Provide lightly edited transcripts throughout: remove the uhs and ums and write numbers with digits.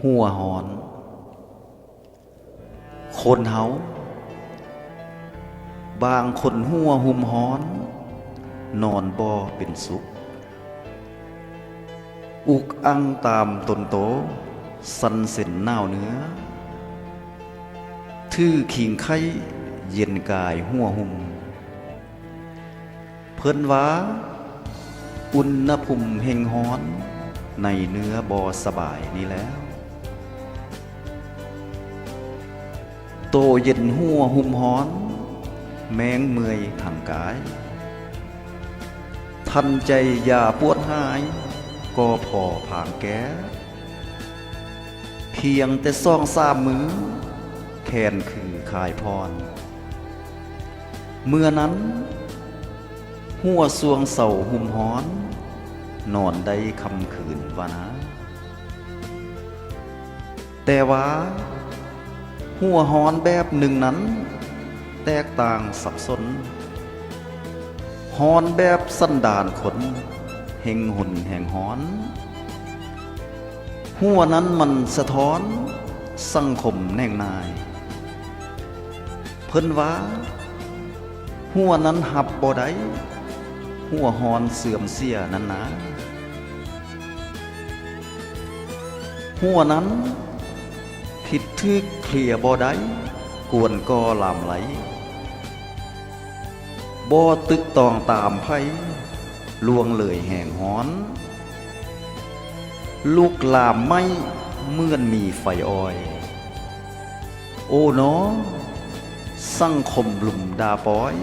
หัวหอนคนเฮาบางคนหัวหุมหอนนอนบ่เป็นสุขอุกอังตามตนโตสันเส้นหน้าวเนื้อทื่อขิงไข่เย็นกายหัวหุมเพิ่นว่าอุณหภูมิแห่งฮ้อนในเนื้อบ่สบายนี่แล้วโตเย็นหัวหุมฮ้อนแมงเมื่อยทางกายทันใจอย่าปวดหายก็พอผ่างแก้เพียงแต่ซ่องสามมือแค้นคือขายพรเมื่อนั้นหัวสวงเศร้าหุมฮ้อนนอนได้คำคืนวานะแต่ว่าหัวฮ้อนแบบหนึ่งนั้นแตกต่างสับสนฮ้อนแบบสันดานขนแห่งหุ่นแห่งฮ้อนหัวนั้นมันสะท้อนสังคมแน่งนายเพิ่นว่าหัวนั้นหับบ่ได้หัวฮ้อนเสื่อมเสียนั้นนะหัวนั้นผิดทึกเคลียบ่ได้กวนก่อลามไหลบ่ตึกตองตามไผลวงเลยแห่งฮ้อนลูกลามไม่เหมือนมีไฟอ้อยโอ้น้อสังคมหลุมดาปอย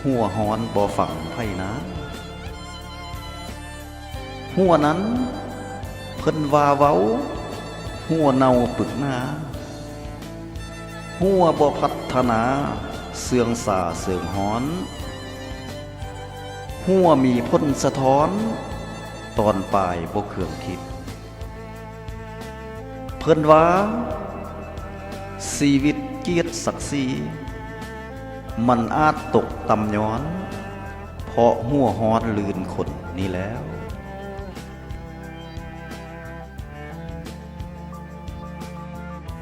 หัวฮ้อนบ่ฝังไผนะหัวนั้นเพิ่นว่าเว้าหัวเน่าปึกหน้าหัวบ่พัฒนาเสื่องสาเสื่องฮ้อนหัวมีพ้นสะท้อนตอนปลายบ่เครื่องคิดเพิ่นว่าชีวิตเกียรติศักดิ์ศรีมันอาจตกต่ำย้อนเพราะหัวฮ้อนลืนคนนี่แล้ว